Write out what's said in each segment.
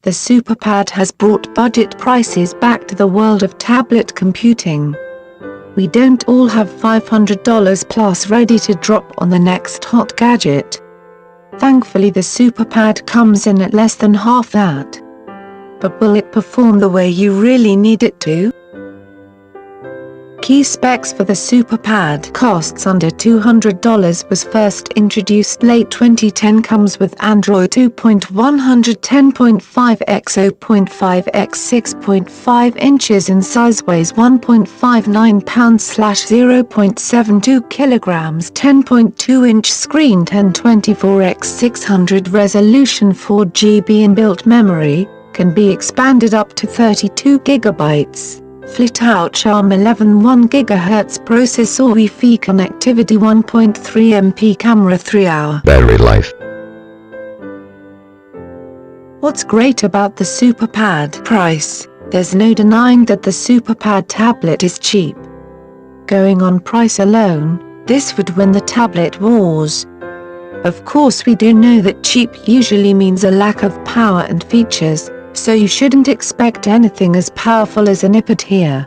the Superpad has brought budget prices back to the world of tablet computing. We don't all have $500 plus ready to drop on the next hot gadget. Thankfully, the Superpad comes in at less than half that. But will it perform the way you really need it to? Key specs for the Superpad: costs under $200, was first introduced late 2010, comes with Android 2.110.5 x 0.5 x 6.5 inches in size, weighs 1.59 pounds/0.72 kilograms, 10.2-inch screen, 1024 x 600 resolution, 4 GB inbuilt memory, can be expanded up to 32 GB. Flit-out ARM11 1 GHz processor, Wi-Fi connectivity, 1.3 MP camera, 3-hour battery life. What's great about the Superpad? Price. There's no denying that the Superpad tablet is cheap. Going on price alone, this would win the tablet wars. Of course, we do know that cheap usually means a lack of power and features, so you shouldn't expect anything as powerful as an iPad here.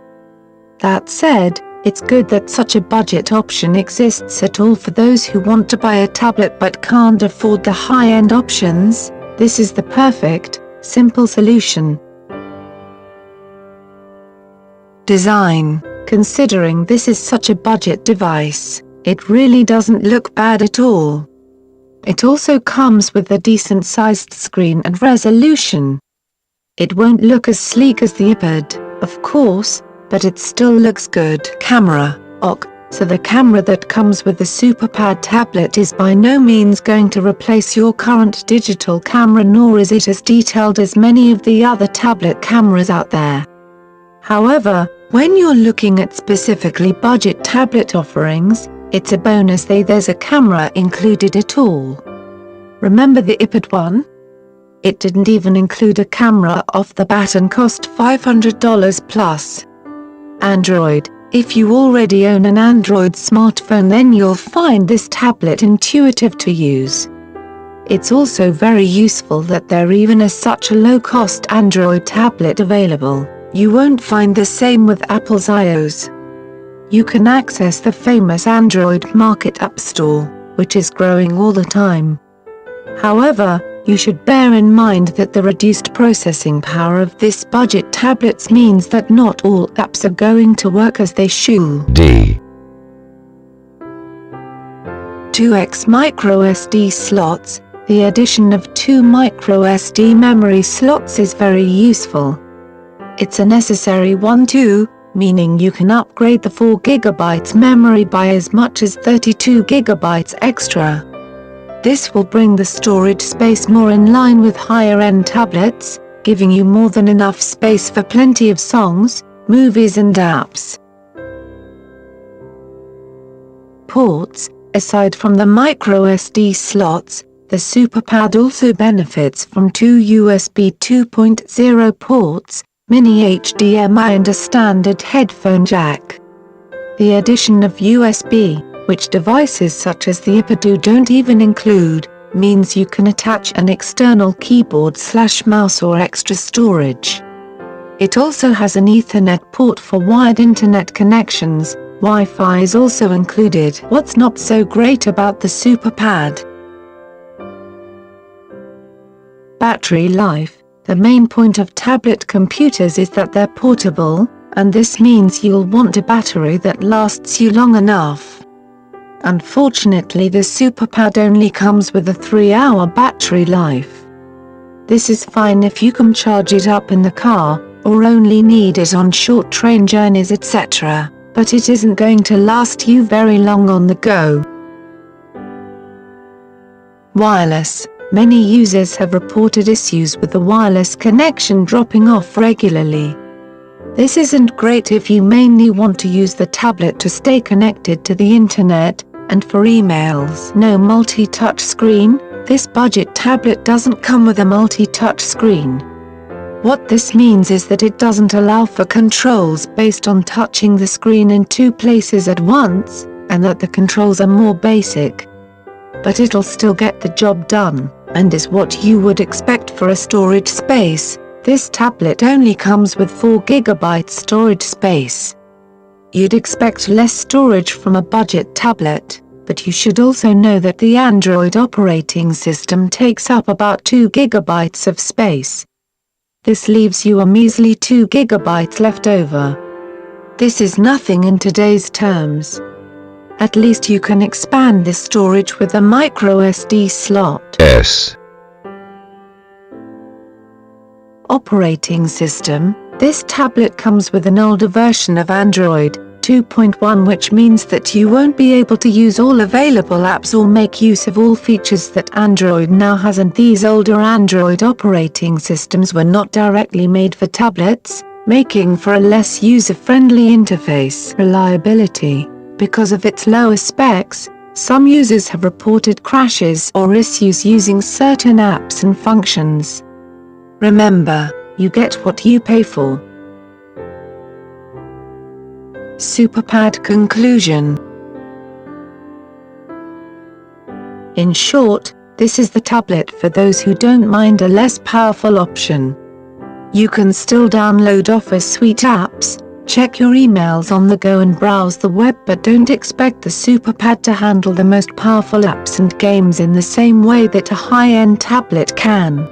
That said, it's good that such a budget option exists at all for those who want to buy a tablet but can't afford the high-end options. This is the perfect, simple solution. Design. Considering this is such a budget device, it really doesn't look bad at all. It also comes with a decent-sized screen and resolution. It won't look as sleek as the iPad, of course, but it still looks good. Camera. So the camera that comes with the Superpad tablet is by no means going to replace your current digital camera, nor is it as detailed as many of the other tablet cameras out there. However, when you're looking at specifically budget tablet offerings, it's a bonus that there's a camera included at all. Remember the iPad one? It didn't even include a camera off the bat and cost $500 plus. Android. If you already own an Android smartphone, then you'll find this tablet intuitive to use. It's also very useful that there even is such a low-cost Android tablet available. You won't find the same with Apple's iOS. You can access the famous Android Market App Store, which is growing all the time. However, you should bear in mind that the reduced processing power of this budget tablets means that not all apps are going to work as they should. 2x microSD slots. The addition of 2 microSD memory slots is very useful. It's a necessary one too, meaning you can upgrade the 4 GB memory by as much as 32 GB extra. This will bring the storage space more in line with higher-end tablets, giving you more than enough space for plenty of songs, movies and apps. Ports. Aside from the microSD slots, the Superpad also benefits from 2 USB 2.0 ports, mini HDMI and a standard headphone jack. The addition of USB, which devices such as the iPad don't even include, means you can attach an external keyboard/mouse or extra storage. It also has an Ethernet port for wired internet connections. Wi-Fi is also included. What's not so great about the Superpad? Battery life. The main point of tablet computers is that they're portable, and this means you'll want a battery that lasts you long enough. Unfortunately, the Superpad only comes with a 3-hour battery life. This is fine if you can charge it up in the car, or only need it on short train journeys, etc., but it isn't going to last you very long on the go. Wireless. Many users have reported issues with the wireless connection dropping off regularly. This isn't great if you mainly want to use the tablet to stay connected to the internet, and for emails. No multi-touch screen. This budget tablet doesn't come with a multi-touch screen. What this means is that it doesn't allow for controls based on touching the screen in 2 places at once, and that the controls are more basic. But it'll still get the job done, and is what you would expect for a storage space, this tablet only comes with 4 GB storage space. You'd expect less storage from a budget tablet, but you should also know that the Android operating system takes up about 2 GB of space. This leaves you a measly 2 GB left over. This is nothing in today's terms. At least you can expand this storage with a microSD slot. Operating system. This tablet comes with an older version of Android 2.1, which means that you won't be able to use all available apps or make use of all features that Android now has, and these older Android operating systems were not directly made for tablets, making for a less user-friendly interface. Reliability. Because of its lower specs, some users have reported crashes or issues using certain apps and functions. Remember, you get what you pay for. Superpad conclusion. In short, this is the tablet for those who don't mind a less powerful option. You can still download Office Suite apps, check your emails on the go and browse the web, but don't expect the Superpad to handle the most powerful apps and games in the same way that a high-end tablet can.